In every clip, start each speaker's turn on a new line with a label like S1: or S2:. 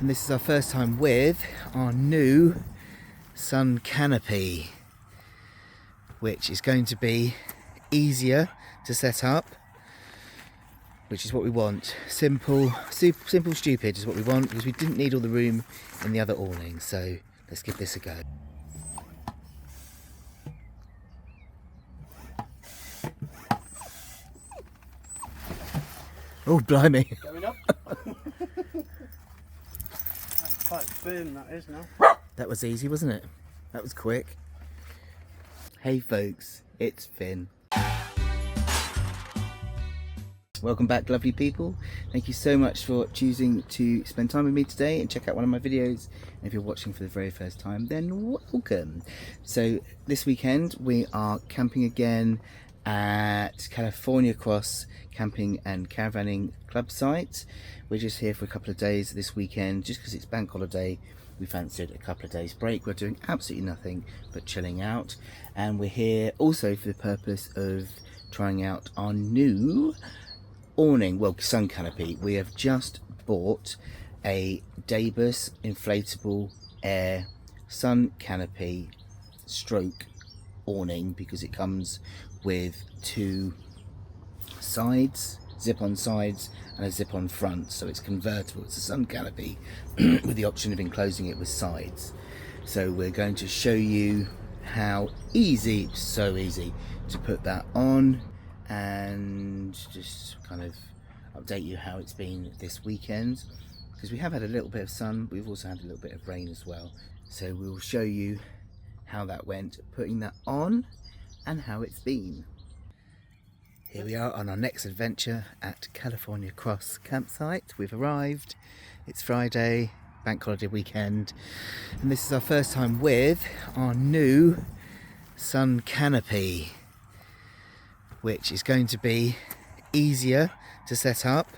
S1: And this is our first time with our new sun canopy, which is going to be easier to set up, which is what we want. Simple, stupid is what we want, because we didn't need all the room in the other awning. So let's give this a go. Oh, blimey.
S2: Going up. That's quite firm, that is now.
S1: That was easy, wasn't it? That was quick. Hey folks, it's Finn. Welcome back, lovely people. Thank you so much for choosing to spend time with me today and check out one of my videos. And if you're watching for the very first time, then welcome. So this weekend we are camping again at California Cross Camping and Caravanning Club site. We're just here for a couple of days this weekend, just because it's bank holiday. We fancied a couple of days break. We're doing absolutely nothing but chilling out, and we're here also for the purpose of trying out our new awning, well, sun canopy. We have just bought a Debus inflatable air sun canopy stroke awning, because it comes with two sides, zip-on sides and a zip-on front, so it's convertible. It's a sun canopy with the option of enclosing it with sides. So we're going to show you how easy, so easy to put that on, and just kind of update you how it's been this weekend, because we have had a little bit of sun, but we've also had a little bit of rain as well. So we'll show you how that went, putting that on, and how it's been. Here we are on our next adventure at California Cross campsite. We've arrived. It's Friday, bank holiday weekend, and this is our first time with our new sun canopy, which is going to be easier to set up,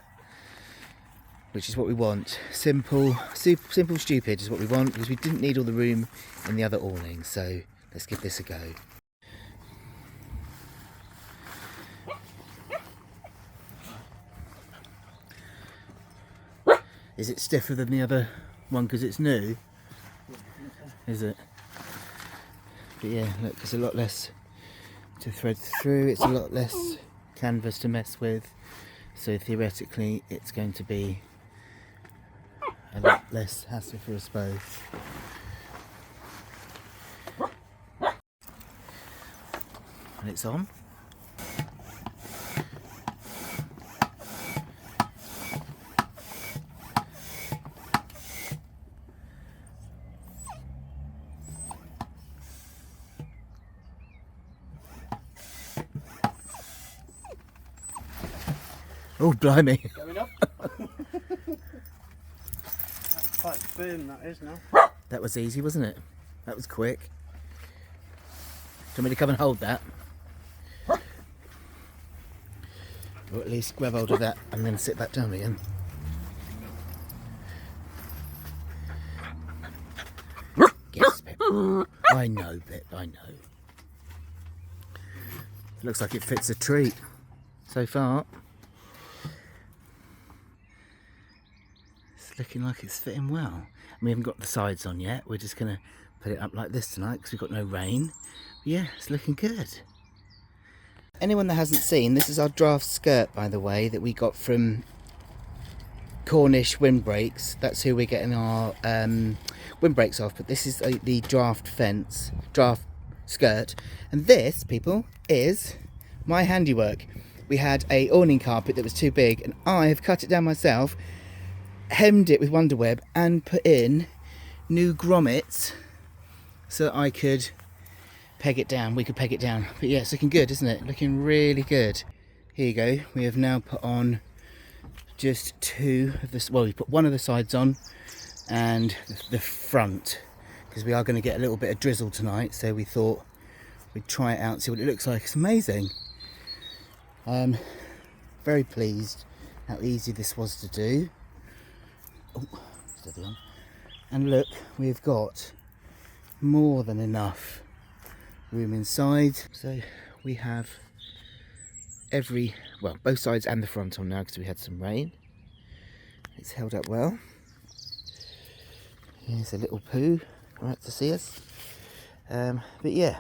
S1: which is what we want. Simple, stupid is what we want, because we didn't need all the room in the other awning. So let's give this a go. Is it stiffer than the other one because it's new? Is it? But yeah, look, there's a lot less to thread through. It's a lot less canvas to mess with. So theoretically, it's going to be a lot less hassle for us both. And it's on. Oh, blimey.
S2: Going up. That's quite firm, that is now.
S1: That was easy, wasn't it? That was quick. Do you want me to come and hold that? Or at least grab hold of that and then sit back down again. Yes, Pip. I know, Pip, I know. Looks like it fits a treat so far. Looking like it's fitting well. And we haven't got the sides on yet. We're just going to put it up like this tonight because we've got no rain. But yeah, it's looking good. Anyone that hasn't seen, this is our draft skirt, by the way, that we got from Cornish Windbreaks. That's who we're getting our windbreaks off. But this is the draft skirt. And this, people, is my handiwork. We had a awning carpet that was too big, and I have cut it down myself, hemmed it with wonder web, and put in new grommets so that I could peg it down. We could peg it down. But yeah, it's looking good, isn't it? Looking really good. Here you go. We have now put on just two of this. Well, we put one of the sides on and the front, because we are going to get a little bit of drizzle tonight. So we thought we'd try it out, see what it looks like. It's amazing. I'm very pleased how easy this was to do. Oh, steady on. And look, we've got more than enough room inside. So we have both sides and the front on now, because we had some rain. It's held up well. Here's a little poo, right to see us. But yeah,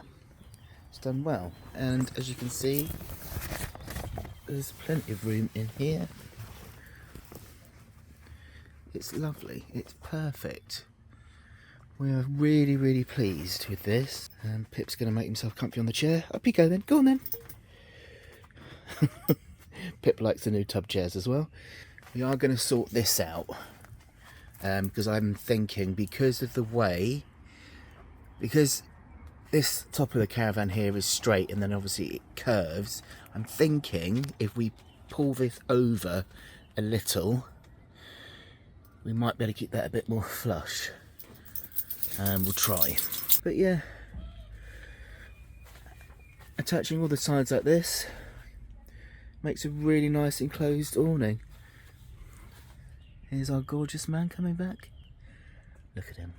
S1: it's done well. And as you can see, there's plenty of room in here. It's lovely, it's perfect. We are really, really pleased with this. And Pip's going to make himself comfy on the chair. Up you go then, go on then. Pip likes the new tub chairs as well. We are going to sort this out. Because I'm thinking, because of the way, because this top of the caravan here is straight and then obviously it curves, I'm thinking if we pull this over a little, we might be able to keep that a bit more flush. We'll try. But yeah, attaching all the sides like this makes a really nice enclosed awning. Here's our gorgeous man coming back. Look at him.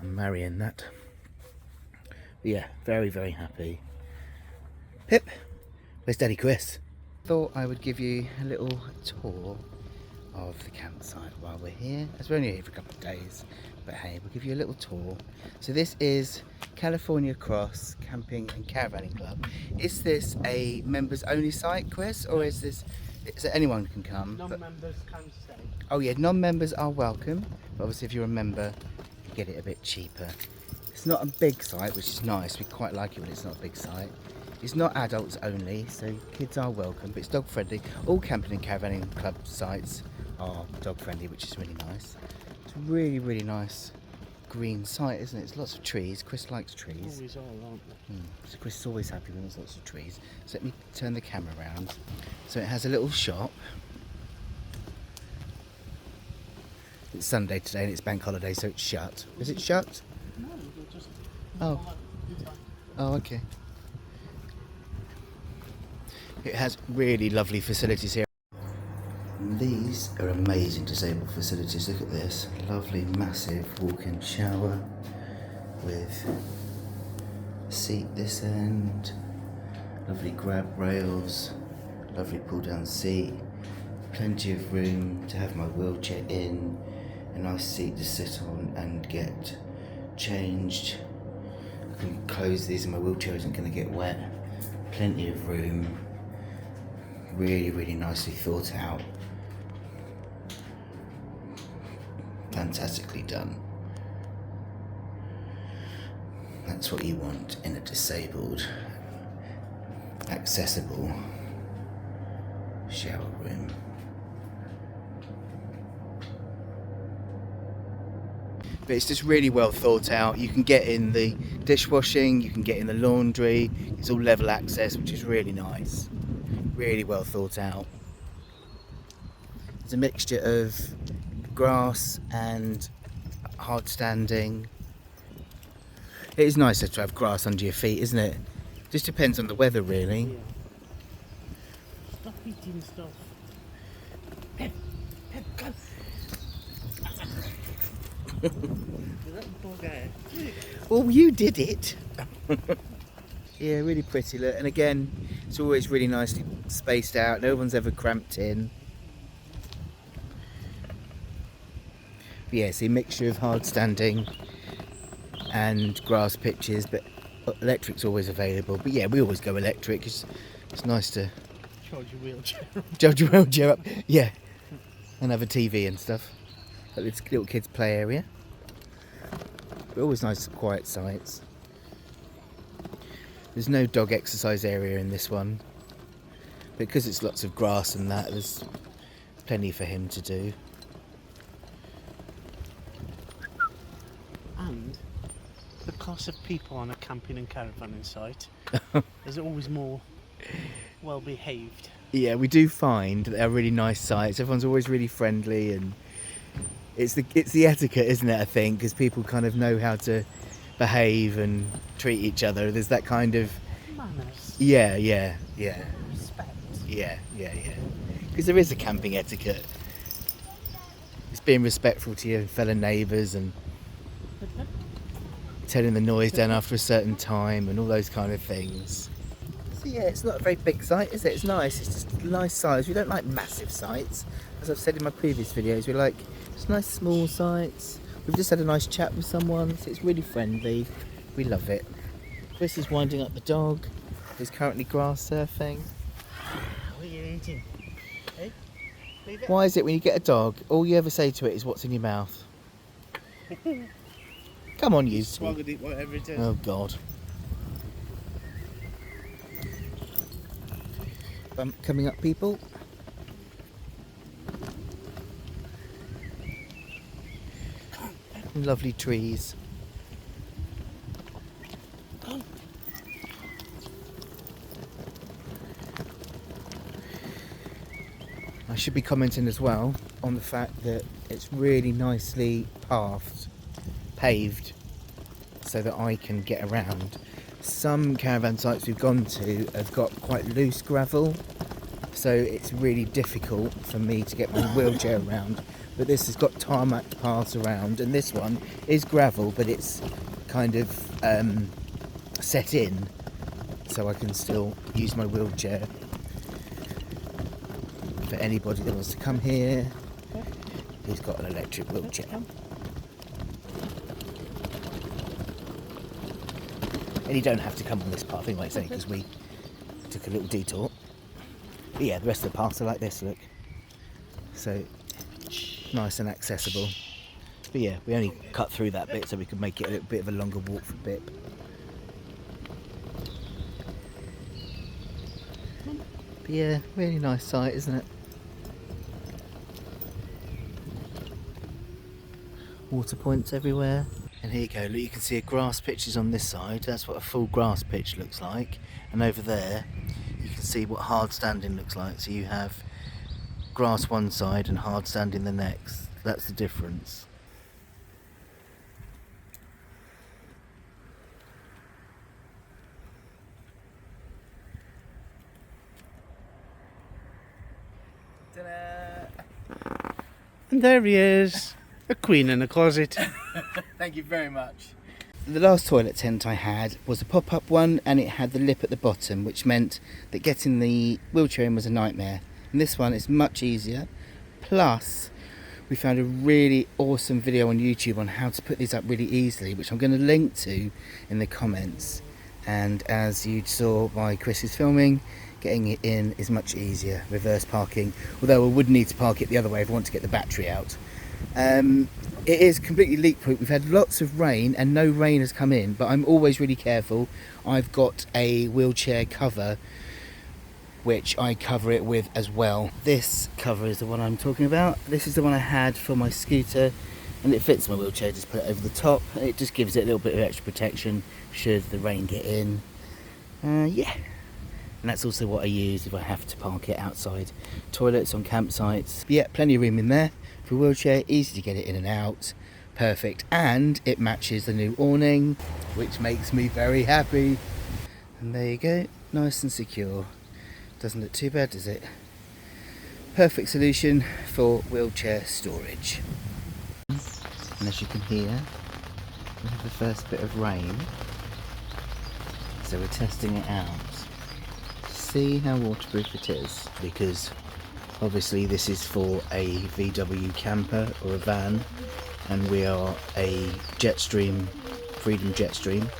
S1: I'm marrying that. But yeah, very, very happy. Pip, where's Daddy Chris? Thought I would give you a little tour of the campsite while we're here, as we're only here for a couple of days, but hey, we'll give you a little tour. So this is California Cross Camping and Caravanning Club. Is this a members only site, Chris, or is it anyone can come?
S2: Non-members can stay.
S1: Oh yeah, non-members are welcome, but obviously if you're a member, you get it a bit cheaper. It's not a big site, which is nice. We quite like it when it's not a big site. It's not adults only, so kids are welcome, but it's dog friendly. All camping and caravanning club sites are dog friendly, which is really nice. It's a really, really nice green site, isn't it? It's lots of trees. Chris likes trees.
S2: Always are, aren't they?
S1: So Chris is always happy when there's lots of trees. So let me turn the camera around. So it has a little shop. It's Sunday today and it's bank holiday, so it's shut. Is it shut?
S2: No, they're just...
S1: Oh. Oh, okay. It has really lovely facilities here. These are amazing disabled facilities. Look at this. Lovely, massive walk-in shower with a seat this end. Lovely grab rails. Lovely pull-down seat. Plenty of room to have my wheelchair in. A nice seat to sit on and get changed. I can close these and my wheelchair isn't going to get wet. Plenty of room. Really, really nicely thought out. Fantastically done. That's what you want in a disabled, accessible shower room. But it's just really well thought out. You can get in the dishwashing, you can get in the laundry. It's all level access, which is really nice. Really well thought out. It's a mixture of grass and hard standing. It is nicer to have grass under your feet, isn't it? Just depends on the weather, really.
S2: Yeah. Stop eating stuff. Pip, Pip, go.
S1: Well, you did it. Yeah, really pretty look. And again, it's always really nicely spaced out. No one's ever cramped in. But yeah, it's a mixture of hard standing and grass pitches, but electric's always available. But yeah, we always go electric. It's nice to
S2: Charge your wheelchair.
S1: charge your wheelchair up. Yeah, and have a TV and stuff. Like this little kids' play area. But always nice quiet sites. There's no dog exercise area in this one. Because it's lots of grass and that, there's plenty for him to do.
S2: And the class of people on a camping and caravanning site is always more well behaved.
S1: Yeah, we do find that they're really nice sites. Everyone's always really friendly, and it's the etiquette, isn't it, I think, because people kind of know how to behave and treat each other. There's that kind of
S2: Manners.
S1: yeah.
S2: Respect.
S1: Yeah. Because there is a camping etiquette. It's being respectful to your fellow neighbours and turning the noise down after a certain time and all those kind of things. So yeah, it's not a very big site, is it? It's nice. It's just a nice size. We don't like massive sites. As I've said in my previous videos, we like It's nice small sites. We've just had a nice chat with someone, so it's really friendly. We love it. Chris is winding up the dog. He's currently grass surfing.
S2: What are you eating? Hey? Leave it.
S1: Why is it when you get a dog, all you ever say to it is what's in your mouth? Come on, you two.
S2: Swallowed it, whatever it is.
S1: Oh God. Coming up, people. Lovely trees. I should be commenting as well on the fact that it's really nicely paved, so that I can get around. Some caravan sites we've gone to have got quite loose gravel, so it's really difficult for me to get my wheelchair around. But this has got tarmac paths around, and this one is gravel, but it's kind of set in, so I can still use my wheelchair. For anybody that wants to come here, he's got an electric wheelchair. And you don't have to come on this path anyway, it's only because we took a little detour. But yeah, the rest of the paths are like this, look. So, nice and accessible. But yeah, we only cut through that bit so we could make it a little bit of a longer walk for Bip. But yeah, really nice site, isn't it? Water points everywhere. And here you go, look, you can see a grass pitch is on this side. That's what a full grass pitch looks like. And over there, you can see what hard standing looks like. So you have grass one side and hard standing the next. That's the difference. Ta-da!
S2: And there he is. A queen in a closet.
S1: Thank you very much. The last toilet tent I had was a pop-up one, and it had the lip at the bottom, which meant that getting the wheelchair in was a nightmare. And this one is much easier. Plus, we found a really awesome video on YouTube on how to put these up really easily, which I'm going to link to in the comments. And as you saw by Chris's filming, getting it in is much easier. Reverse parking, although I would need to park it the other way if I want to get the battery out. It is completely leak proof. We've had lots of rain and no rain has come in, but I'm always really careful. I've got a wheelchair cover which I cover it with as well. This cover is the one I'm talking about. This is the one I had for my scooter, and it fits my wheelchair. Just put it over the top. It just gives it a little bit of extra protection should the rain get in. Yeah, and that's also what I use if I have to park it outside toilets on campsites. But yeah, plenty of room in there for a wheelchair, easy to get it in and out, perfect. And it matches the new awning, which makes me very happy. And there you go, nice and secure. Doesn't look too bad, does it? Perfect solution for wheelchair storage. And as you can hear, we have the first bit of rain, so we're testing it out. See how waterproof it is, because obviously this is for a VW camper or a van, and we are a Jetstream, Freedom Jetstream,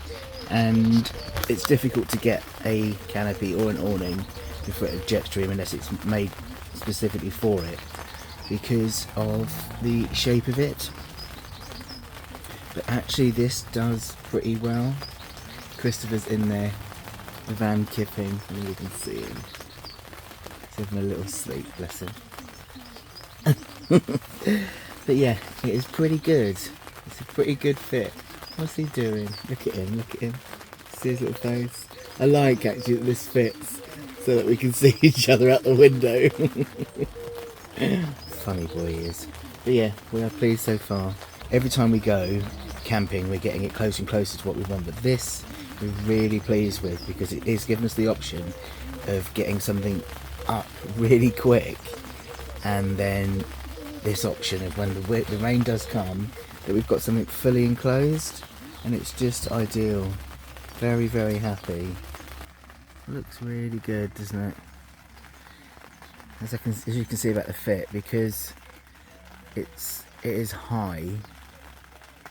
S1: and it's difficult to get a canopy or an awning for a Jetstream unless it's made specifically for it, because of the shape of it. But actually this does pretty well. Christopher's in there, the van kipping, and you can see him. He's having a little sleep, bless him. But yeah, it is pretty good. It's a pretty good fit. What's he doing? Look at him, look at him. See his little face? I like actually that this fits so that we can see each other out the window. Funny boy he is. But yeah, we are pleased so far. Every time we go camping we're getting it closer and closer to what we want, but this we're really pleased with, because it is giving us the option of getting something up really quick, and then this option of when the rain does come, that we've got something fully enclosed, and it's just ideal. Very, very happy. Looks really good, doesn't it? As you can see about the fit, because it's it is high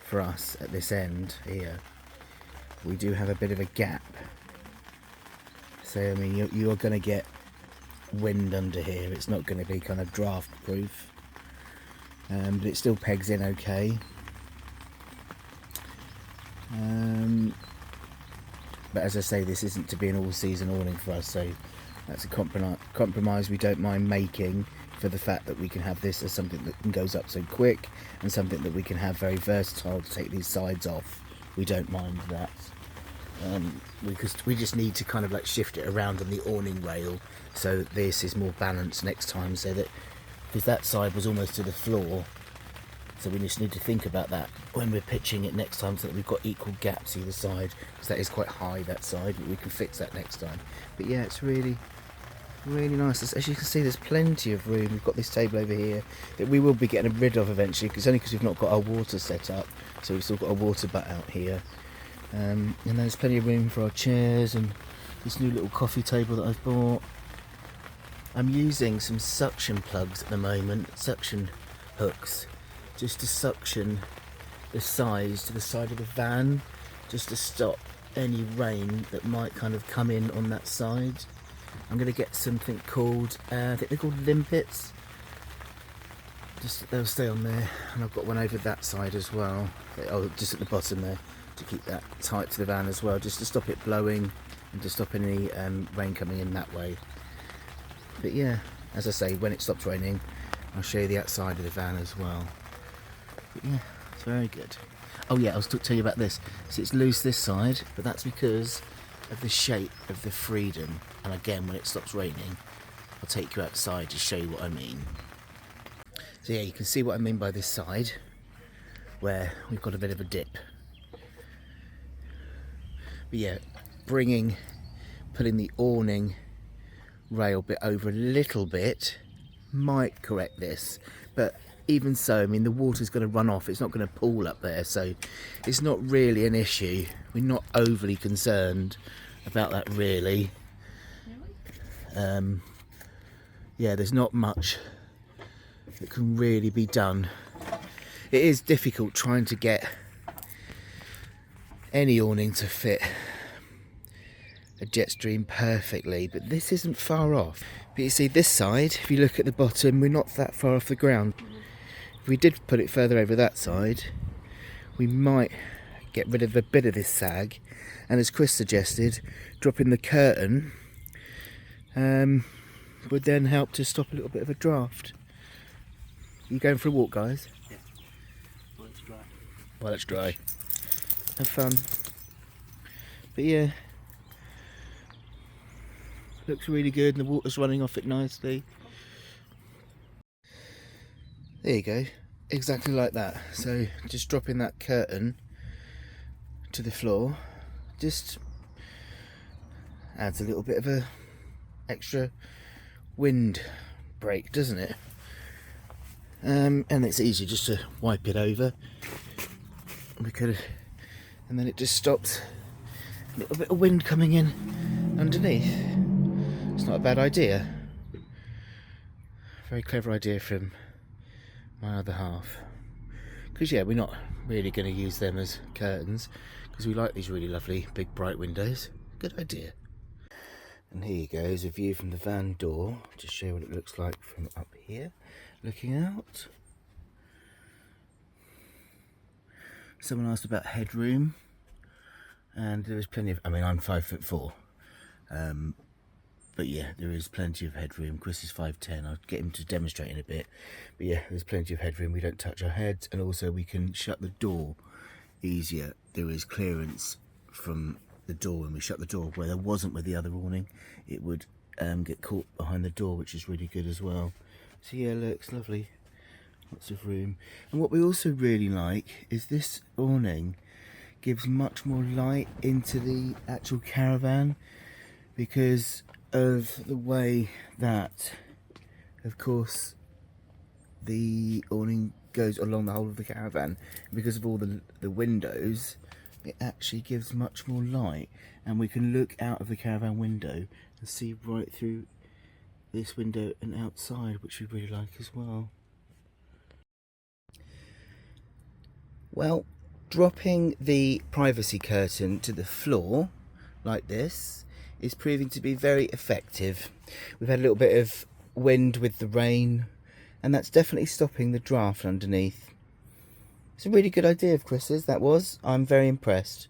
S1: for us at this end here. We do have a bit of a gap, so I mean you are going to get wind under here. It's not going to be kind of draft proof, but it still pegs in okay. But as I say, this isn't to be an all-season awning for us, so that's a compromise we don't mind making for the fact that we can have this as something that goes up so quick and something that we can have very versatile to take these sides off. We don't mind that. We just need to kind of like shift it around on the awning rail so that this is more balanced next time, so that, because that side was almost to the floor, so we just need to think about that when we're pitching it next time, so that we've got equal gaps either side, because that is quite high, that side, but we can fix that next time. But yeah, it's really nice. As you can see, there's plenty of room. We've got this table over here that we will be getting rid of eventually, because only because we've not got our water set up, so we've still got a water butt out here. And there's plenty of room for our chairs and this new little coffee table that I've bought. I'm using some suction plugs at the moment, suction hooks, just to suction the sides to the side of the van, just to stop any rain that might kind of come in on that side. I'm going to get something called, I think they're called limpets. Just they'll stay on there, and I've got one over that side as well. Oh, just at the bottom there, to keep that tight to the van as well, just to stop it blowing and to stop any rain coming in that way. But yeah, as I say, when it stops raining, I'll show you the outside of the van as well. But yeah, it's very good. Oh yeah, I was to tell you about this. So it's loose this side, but that's because of the shape of the Freedom. And again, when it stops raining, I'll take you outside to show you what I mean. So yeah, you can see what I mean by this side, where we've got a bit of a dip. But yeah, putting the awning rail bit over a little bit might correct this, but even so, I mean, the water's going to run off, it's not going to pool up there, so it's not really an issue. We're not overly concerned about that really. Yeah, there's not much that can really be done. It is difficult trying to get any awning to fit a Jetstream perfectly, but this isn't far off. But you see this side, if you look at the bottom, we're not that far off the ground. If we did put it further over that side, we might get rid of a bit of this sag, and as Chris suggested, dropping the curtain would then help to stop a little bit of a draft. You going for a walk, guys?
S2: Yeah. While it's dry.
S1: While it's dry. Have fun. But yeah, looks really good, and the water's running off it nicely. There you go, exactly like that. So just dropping that curtain to the floor just adds a little bit of a extra wind break, doesn't it? And it's easy just to wipe it over. We could, and then it just stops a little bit of wind coming in underneath. It's not a bad idea. Very clever idea from my other half. Because yeah, we're not really going to use them as curtains, because we like these really lovely big bright windows. Good idea. And here you go, is a view from the van door. Just show you what it looks like from up here, looking out. Someone asked about headroom, and there is plenty of, I mean, I'm 5'4", but yeah, there is plenty of headroom. Chris is 5'10", I'll get him to demonstrate in a bit. But yeah, there's plenty of headroom, we don't touch our heads, and also we can shut the door easier. There is clearance from the door when we shut the door, where there wasn't with the other awning. It would get caught behind the door, which is really good as well. So yeah, looks lovely, lots of room. And what we also really like is this awning gives much more light into the actual caravan, because of the way that, of course, the awning goes along the whole of the caravan. Because of all the windows, it actually gives much more light, and we can look out of the caravan window and see right through this window and outside, which we really like as well. Well, dropping the privacy curtain to the floor like this is proving to be very effective. We've had a little bit of wind with the rain, and that's definitely stopping the draft underneath. It's a really good idea of Chris's, that was. I'm very impressed.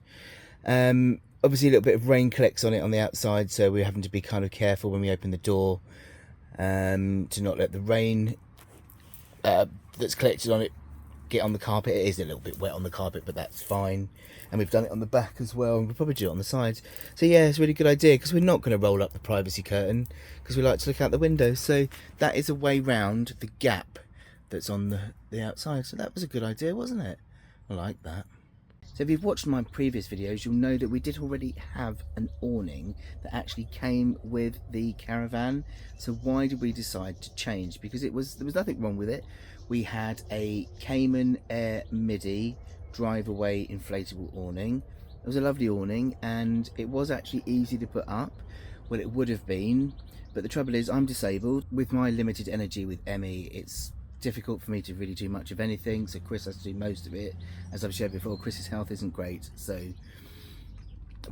S1: Obviously a little bit of rain collects on it on the outside, so we're having to be kind of careful when we open the door to not let the rain that's collected on it get on the carpet. It is a little bit wet on the carpet, but that's fine. And we've done it on the back as well, and we'll probably do it on the sides. So yeah, it's a really good idea, because we're not going to roll up the privacy curtain, because we like to look out the window. So that is a way round the gap that's on the outside. So that was a good idea, wasn't it? I like that. So if you've watched my previous videos, you'll know that we did already have an awning that actually came with the caravan. So why did we decide to change? Because there was nothing wrong with it. We had a Cayman Air MIDI drive-away inflatable awning. It was a lovely awning, and it was actually easy to put up. Well, it would have been, but the trouble is I'm disabled. With my limited energy with Emmy, it's difficult for me to really do much of anything, so Chris has to do most of it. As I've shared before, Chris's health isn't great, so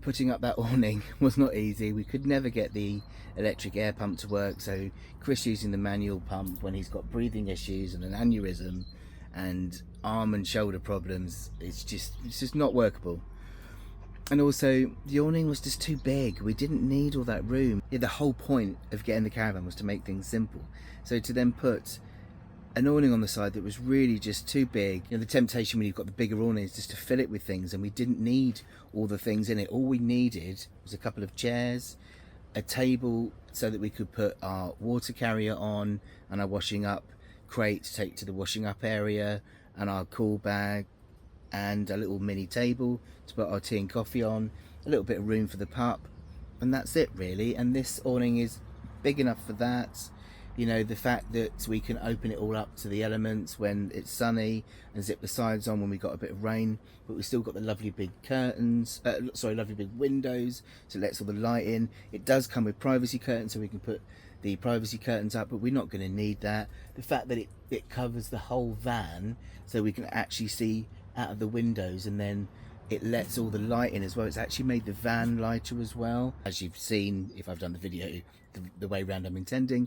S1: putting up that awning was not easy. We could never get the electric air pump to work, so Chris using the manual pump when he's got breathing issues and an aneurysm and arm and shoulder problems, it's just not workable. And also the awning was just too big. We didn't need all that room. Yeah, the whole point of getting the caravan was to make things simple, so to then put an awning on the side that was really just too big. You know, the temptation when you've got the bigger awning is just to fill it with things, and we didn't need all the things in it. All we needed was a couple of chairs, a table so that we could put our water carrier on, and our washing up crate to take to the washing up area, and our cool bag, and a little mini table to put our tea and coffee on, a little bit of room for the pup, and that's it really. And this awning is big enough for that. You know, the fact that we can open it all up to the elements when it's sunny and zip the sides on when we got a bit of rain, but we've still got the lovely big curtains, lovely big windows, so it lets all the light in. It does come with privacy curtains, so we can put the privacy curtains up, but we're not going to need that. The fact that it covers the whole van, so we can actually see out of the windows, and then it lets all the light in as well. It's actually made the van lighter as well. As you've seen, if I've done the video the way round I'm intending,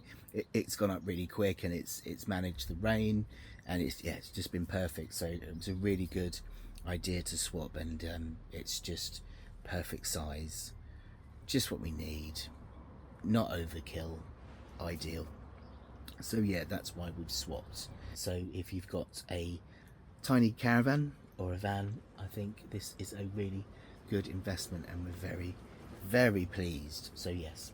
S1: it's gone up really quick, and it's managed the rain, and it's just been perfect. So it was a really good idea to swap, and it's just perfect size, just what we need, not overkill, ideal. So yeah, that's why we've swapped. So if you've got a tiny caravan or a van, I think this is a really good investment, and we're very, very pleased. So yes.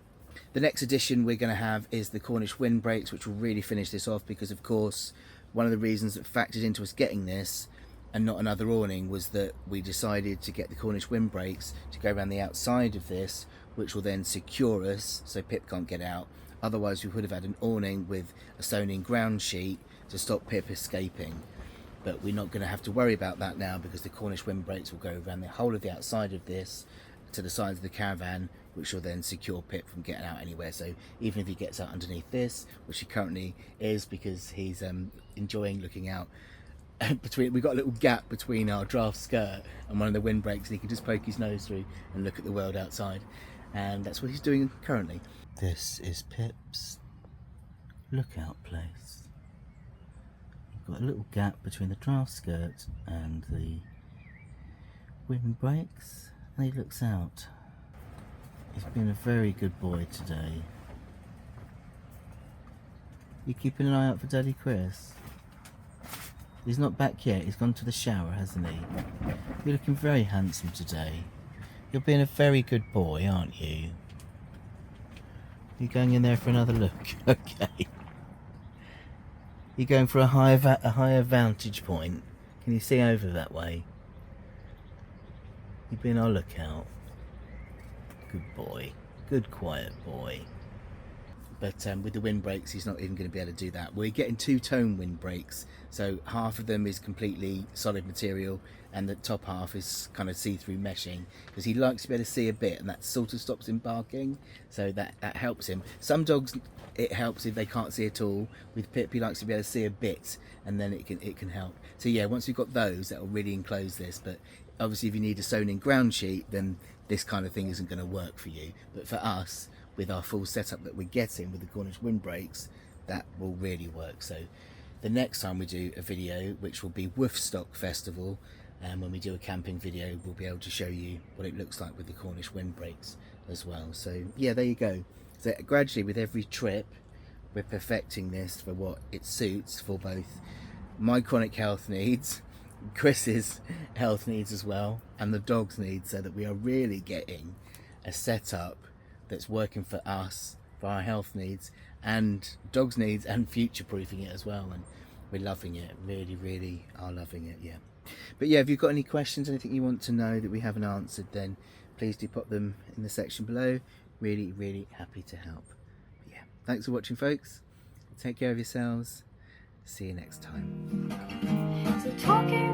S1: The next addition we're going to have is the Cornish windbreaks, which will really finish this off, because of course one of the reasons that factored into us getting this and not another awning was that we decided to get the Cornish windbreaks to go around the outside of this, which will then secure us so Pip can't get out. Otherwise we would have had an awning with a sewn in ground sheet to stop Pip escaping. But we're not going to have to worry about that now, because the Cornish windbreaks will go around the whole of the outside of this to the sides of the caravan, which will then secure Pip from getting out anywhere. So even if he gets out underneath this, which he currently is because he's enjoying looking out we've got a little gap between our draft skirt and one of the windbreaks, and he can just poke his nose through and look at the world outside, and that's what he's doing currently. This is Pip's lookout place. Got a little gap between the draft skirt and the windbreaks, and he looks out. He's been a very good boy today. You keeping an eye out for Daddy Chris? He's not back yet. He's gone to the shower, hasn't he? You're looking very handsome today. You're being a very good boy, aren't you? You're going in there for another look. Okay. You're going for a higher vantage point. Can you see over that way? You've been our lookout. Good boy. Good quiet boy. but with the windbreaks he's not even going to be able to do that. We're getting two-tone windbreaks, so half of them is completely solid material and the top half is kind of see-through meshing, because he likes to be able to see a bit, and that sort of stops him barking, so that helps him. Some dogs it helps if they can't see at all. With Pip, he likes to be able to see a bit, and then it can help. So yeah, once we've got those, that will really enclose this. But obviously if you need a sewn in ground sheet, then this kind of thing isn't going to work for you. But for us, with our full setup that we're getting with the Cornish windbreaks, that will really work. So the next time we do a video, which will be Woofstock Festival, and when we do a camping video, we'll be able to show you what it looks like with the Cornish windbreaks as well. So yeah, there you go. So gradually with every trip, we're perfecting this for what it suits for both my chronic health needs, Chris's health needs as well, and the dog's needs, so that we are really getting a setup that's working for us, for our health needs and dogs needs, and future proofing it as well. And we're loving it, really are loving it. Yeah, but yeah, if you've got any questions, anything you want to know that we haven't answered, then please do pop them in the section below. Really happy to help. But yeah, thanks for watching, folks. Take care of yourselves. See you next time.
S3: So talking